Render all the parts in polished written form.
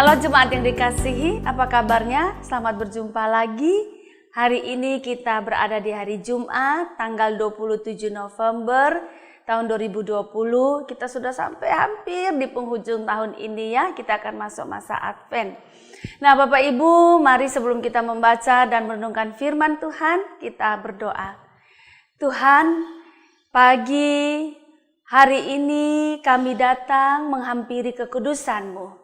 Halo jemaat yang dikasihi, apa kabarnya? Selamat berjumpa lagi. Hari ini kita berada di hari Jumat, tanggal 27 November tahun 2020. Kita sudah sampai hampir di penghujung tahun ini ya, kita akan masuk masa Advent. Nah Bapak Ibu, mari sebelum kita membaca dan merenungkan firman Tuhan, kita berdoa. Tuhan, pagi hari ini kami datang menghampiri kekudusan-Mu.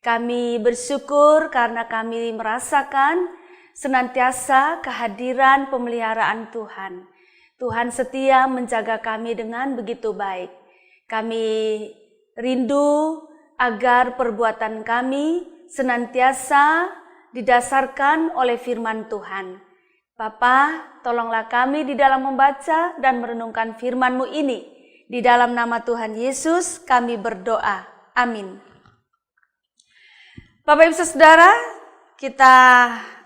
Kami bersyukur karena kami merasakan senantiasa kehadiran pemeliharaan Tuhan. Tuhan setia menjaga kami dengan begitu baik. Kami rindu agar perbuatan kami senantiasa didasarkan oleh firman Tuhan. Bapa, tolonglah kami di dalam membaca dan merenungkan firman-Mu ini. Di dalam nama Tuhan Yesus kami berdoa. Amin. Bapak Ibu Saudara, kita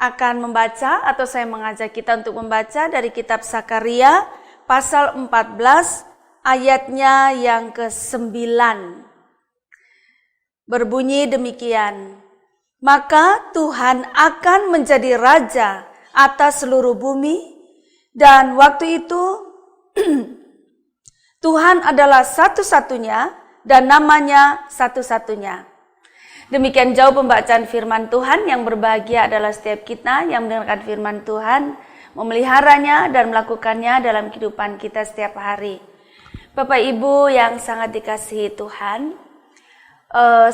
akan membaca atau saya mengajak kita untuk membaca dari kitab Sakaria pasal 14 ayatnya yang ke-9. Berbunyi demikian, maka Tuhan akan menjadi raja atas seluruh bumi dan waktu itu Tuhan adalah satu-satunya dan namanya satu-satunya. Demikian jauh pembacaan firman Tuhan. Yang berbahagia adalah setiap kita yang mendengarkan firman Tuhan, memeliharanya dan melakukannya dalam kehidupan kita setiap hari. Bapak Ibu yang sangat dikasihi Tuhan,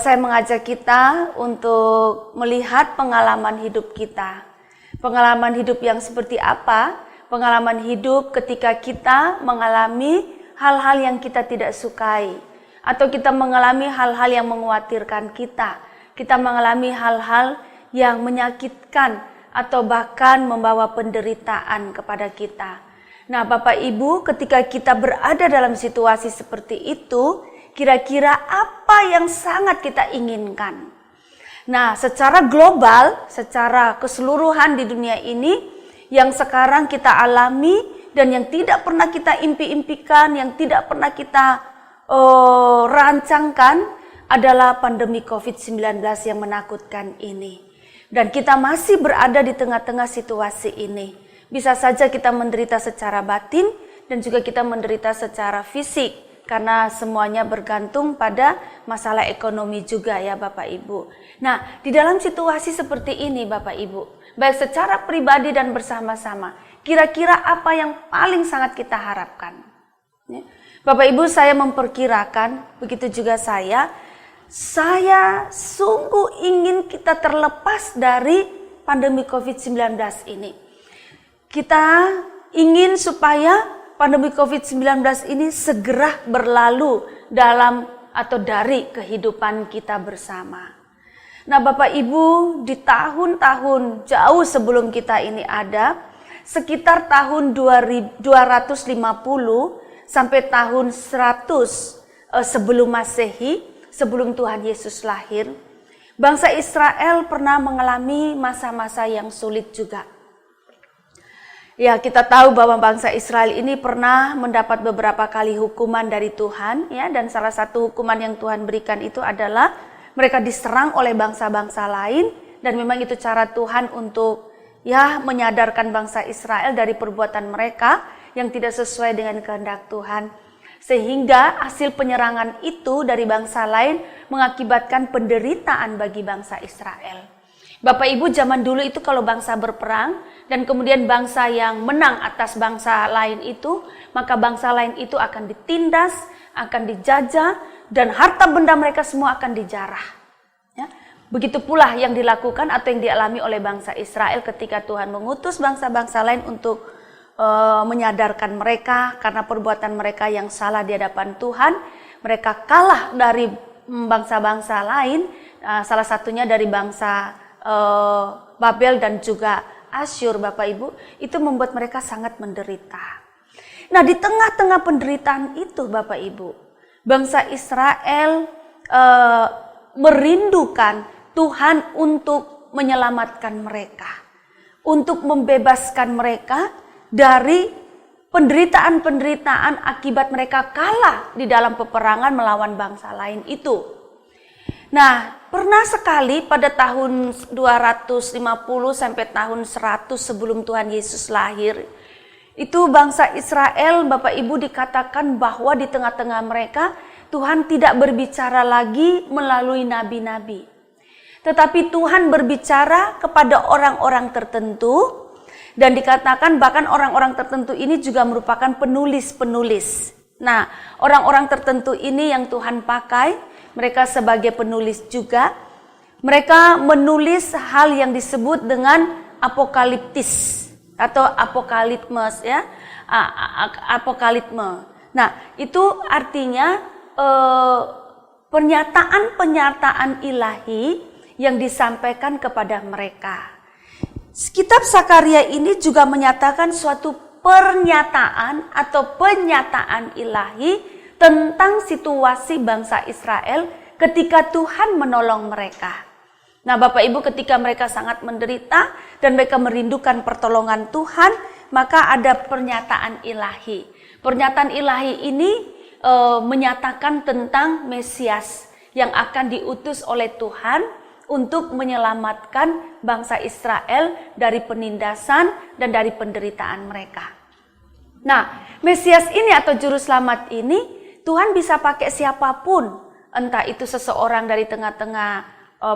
saya mengajak kita untuk melihat pengalaman hidup kita. Pengalaman hidup yang seperti apa? Pengalaman hidup ketika kita mengalami hal-hal yang kita tidak sukai. Atau kita mengalami hal-hal yang mengkhawatirkan kita. Kita mengalami hal-hal yang menyakitkan atau bahkan membawa penderitaan kepada kita. Nah Bapak Ibu, ketika kita berada dalam situasi seperti itu, kira-kira apa yang sangat kita inginkan? Nah secara global, secara keseluruhan di dunia ini, yang sekarang kita alami dan yang tidak pernah kita impi-impikan, yang tidak pernah kita rancangkan adalah pandemi COVID-19 yang menakutkan ini. Dan kita masih berada di tengah-tengah situasi ini. Bisa saja kita menderita secara batin dan juga kita menderita secara fisik. Karena semuanya bergantung pada masalah ekonomi juga ya Bapak Ibu. Nah di dalam situasi seperti ini Bapak Ibu, baik secara pribadi dan bersama-sama, kira-kira apa yang paling sangat kita harapkan? Ya. Bapak Ibu, saya memperkirakan, begitu juga saya sungguh ingin kita terlepas dari pandemi COVID-19 ini. Kita ingin supaya pandemi COVID-19 ini segera berlalu dalam atau dari kehidupan kita bersama. Nah Bapak Ibu, di tahun-tahun jauh sebelum kita ini ada, sekitar tahun 250 sampai tahun 100 sebelum Masehi, sebelum Tuhan Yesus lahir, bangsa Israel pernah mengalami masa-masa yang sulit juga. Ya, kita tahu bahwa bangsa Israel ini pernah mendapat beberapa kali hukuman dari Tuhan, ya, dan salah satu hukuman yang Tuhan berikan itu adalah mereka diserang oleh bangsa-bangsa lain, dan memang itu cara Tuhan untuk menyadarkan bangsa Israel dari perbuatan mereka yang tidak sesuai dengan kehendak Tuhan. Sehingga hasil penyerangan itu dari bangsa lain mengakibatkan penderitaan bagi bangsa Israel. Bapak Ibu, zaman dulu itu kalau bangsa berperang dan kemudian bangsa yang menang atas bangsa lain itu, maka bangsa lain itu akan ditindas, akan dijajah, dan harta benda mereka semua akan dijarah. Ya. Begitu pula yang dilakukan atau yang dialami oleh bangsa Israel ketika Tuhan mengutus bangsa-bangsa lain untuk menyadarkan mereka karena perbuatan mereka yang salah di hadapan Tuhan. Mereka kalah dari bangsa-bangsa lain, salah satunya dari bangsa Babel dan juga Asyur Bapak Ibu. Itu membuat mereka sangat menderita. Nah di tengah-tengah penderitaan itu Bapak Ibu, bangsa Israel merindukan Tuhan untuk menyelamatkan mereka, untuk membebaskan mereka dari penderitaan-penderitaan akibat mereka kalah di dalam peperangan melawan bangsa lain itu. Nah, pernah sekali pada tahun 250 sampai tahun 100 sebelum Tuhan Yesus lahir, itu bangsa Israel, Bapak Ibu, dikatakan bahwa di tengah-tengah mereka Tuhan tidak berbicara lagi melalui nabi-nabi. Tetapi Tuhan berbicara kepada orang-orang tertentu, dan dikatakan bahkan orang-orang tertentu ini juga merupakan penulis-penulis. Nah, orang-orang tertentu ini yang Tuhan pakai, mereka sebagai penulis juga. Mereka menulis hal yang disebut dengan apokaliptis atau apokalipmes ya, apokalipme. Nah, itu artinya pernyataan-pernyataan ilahi yang disampaikan kepada mereka. Kitab Sakaria ini juga menyatakan suatu pernyataan atau penyataan ilahi tentang situasi bangsa Israel ketika Tuhan menolong mereka. Nah, Bapak Ibu, ketika mereka sangat menderita dan mereka merindukan pertolongan Tuhan, maka ada pernyataan ilahi. Pernyataan ilahi ini menyatakan tentang Mesias yang akan diutus oleh Tuhan untuk menyelamatkan bangsa Israel dari penindasan dan dari penderitaan mereka. Nah, Mesias ini atau Juru Selamat ini Tuhan bisa pakai siapapun, entah itu seseorang dari tengah-tengah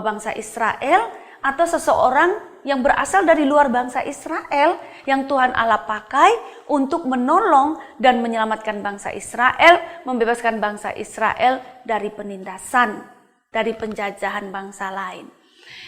bangsa Israel atau seseorang yang berasal dari luar bangsa Israel yang Tuhan Allah pakai untuk menolong dan menyelamatkan bangsa Israel, membebaskan bangsa Israel dari penindasan, dari penjajahan bangsa lain.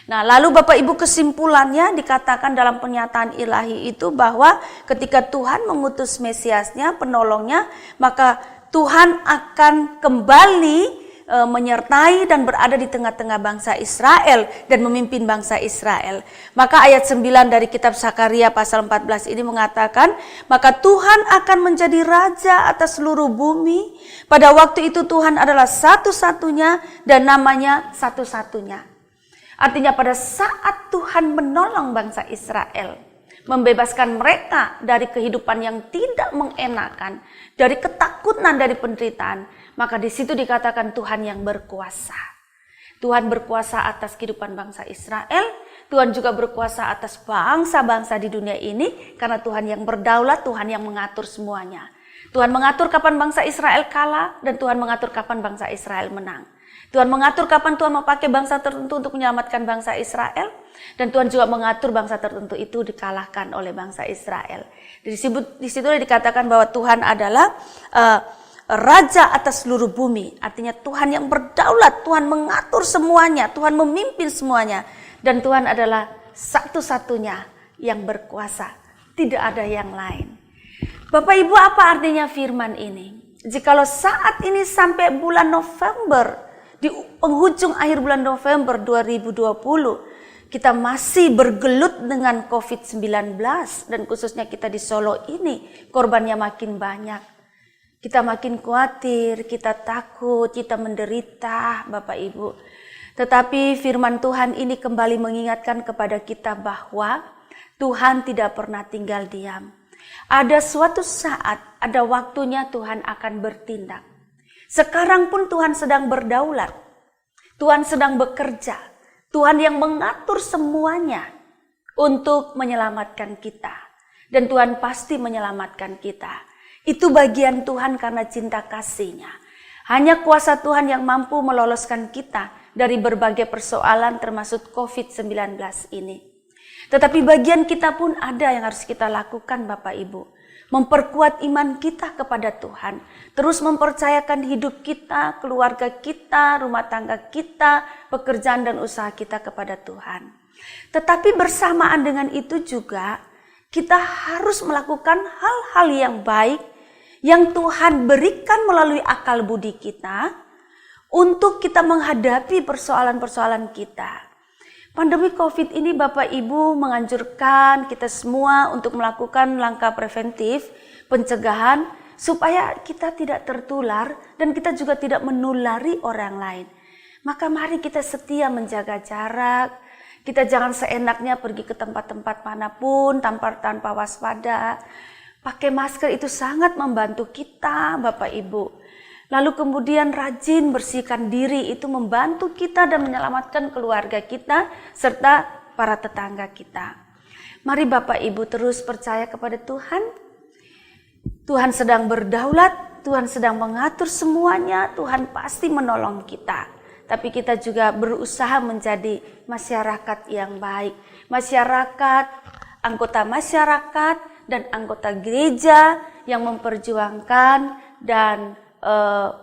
Nah, lalu Bapak Ibu, kesimpulannya dikatakan dalam pernyataan ilahi itu bahwa ketika Tuhan mengutus Mesiasnya, penolongnya, maka Tuhan akan kembali menyertai dan berada di tengah-tengah bangsa Israel dan memimpin bangsa Israel. Maka ayat 9 dari kitab Sakaria pasal 14 ini mengatakan, maka Tuhan akan menjadi raja atas seluruh bumi. Pada waktu itu Tuhan adalah satu-satunya dan namanya satu-satunya. Artinya pada saat Tuhan menolong bangsa Israel, membebaskan mereka dari kehidupan yang tidak mengenakan, dari ketakutan, dari penderitaan, maka di situ dikatakan Tuhan yang berkuasa. Tuhan berkuasa atas kehidupan bangsa Israel, Tuhan juga berkuasa atas bangsa-bangsa di dunia ini, karena Tuhan yang berdaulat, Tuhan yang mengatur semuanya. Tuhan mengatur kapan bangsa Israel kalah, dan Tuhan mengatur kapan bangsa Israel menang. Tuhan mengatur kapan Tuhan memakai bangsa tertentu untuk menyelamatkan bangsa Israel, dan Tuhan juga mengatur bangsa tertentu itu dikalahkan oleh bangsa Israel. Di situ dikatakan bahwa Tuhan adalah Raja atas seluruh bumi. Artinya Tuhan yang berdaulat, Tuhan mengatur semuanya, Tuhan memimpin semuanya, dan Tuhan adalah satu-satunya yang berkuasa, tidak ada yang lain. Bapak Ibu, apa artinya firman ini? Jikalau saat ini sampai bulan November, di penghujung akhir bulan November 2020, kita masih bergelut dengan COVID-19, dan khususnya kita di Solo ini, korbannya makin banyak. Kita makin khawatir, kita takut, kita menderita, Bapak Ibu. Tetapi firman Tuhan ini kembali mengingatkan kepada kita bahwa Tuhan tidak pernah tinggal diam. Ada suatu saat, ada waktunya Tuhan akan bertindak. Sekarang pun Tuhan sedang berdaulat. Tuhan sedang bekerja. Tuhan yang mengatur semuanya untuk menyelamatkan kita. Dan Tuhan pasti menyelamatkan kita. Itu bagian Tuhan karena cinta kasih-Nya. Hanya kuasa Tuhan yang mampu meloloskan kita dari berbagai persoalan termasuk COVID-19 ini. Tetapi bagian kita pun ada yang harus kita lakukan, Bapak Ibu. Memperkuat iman kita kepada Tuhan. Terus mempercayakan hidup kita, keluarga kita, rumah tangga kita, pekerjaan dan usaha kita kepada Tuhan. Tetapi bersamaan dengan itu juga, kita harus melakukan hal-hal yang baik yang Tuhan berikan melalui akal budi kita untuk kita menghadapi persoalan-persoalan kita. Pandemi COVID ini Bapak Ibu menganjurkan kita semua untuk melakukan langkah preventif, pencegahan, supaya kita tidak tertular dan kita juga tidak menulari orang lain. Maka mari kita setia menjaga jarak, kita jangan seenaknya pergi ke tempat-tempat manapun tanpa waspada. Pakai masker itu sangat membantu kita, Bapak Ibu. Lalu kemudian rajin bersihkan diri, itu membantu kita dan menyelamatkan keluarga kita serta para tetangga kita. Mari Bapak Ibu terus percaya kepada Tuhan. Tuhan sedang berdaulat, Tuhan sedang mengatur semuanya, Tuhan pasti menolong kita. Tapi kita juga berusaha menjadi masyarakat yang baik. Masyarakat, anggota masyarakat, dan anggota gereja yang memperjuangkan dan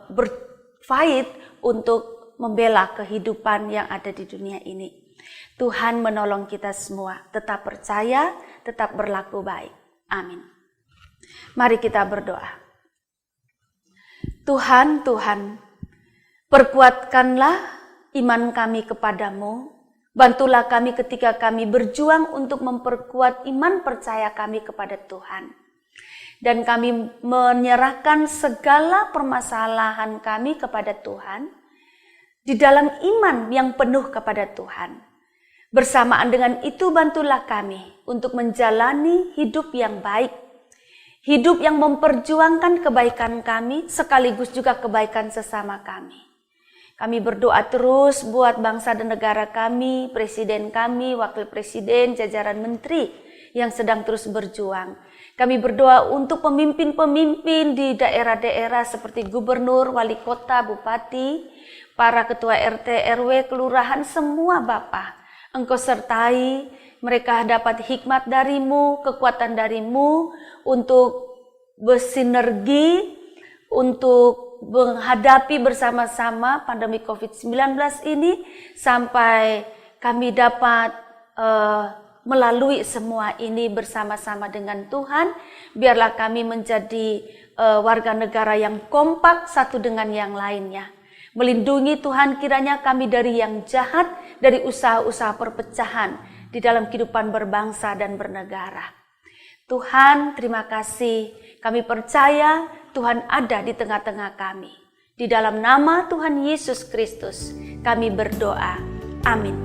berfight untuk membela kehidupan yang ada di dunia ini. Tuhan menolong kita semua. Tetap percaya, tetap berlaku baik. Amin. Mari kita berdoa. Tuhan, perkuatkanlah iman kami kepadamu. Bantulah kami ketika kami berjuang untuk memperkuat iman percaya kami kepada Tuhan. Dan kami menyerahkan segala permasalahan kami kepada Tuhan di dalam iman yang penuh kepada Tuhan. Bersamaan dengan itu bantulah kami untuk menjalani hidup yang baik. Hidup yang memperjuangkan kebaikan kami sekaligus juga kebaikan sesama kami. Kami berdoa terus buat bangsa dan negara kami, presiden kami, wakil presiden, jajaran menteri yang sedang terus berjuang. Kami berdoa untuk pemimpin-pemimpin di daerah-daerah seperti gubernur, wali kota, bupati, para ketua RT, RW, kelurahan, semua Bapa. Engkau sertai, mereka dapat hikmat darimu, kekuatan darimu untuk bersinergi, untuk menghadapi bersama-sama pandemi COVID-19 ini sampai kami dapat melalui semua ini bersama-sama dengan Tuhan. Biarlah kami menjadi warga negara yang kompak satu dengan yang lainnya. Melindungi Tuhan kiranya kami dari yang jahat, dari usaha-usaha perpecahan di dalam kehidupan berbangsa dan bernegara. Tuhan, terima kasih. Kami percaya Tuhan ada di tengah-tengah kami. Di dalam nama Tuhan Yesus Kristus kami berdoa. Amin.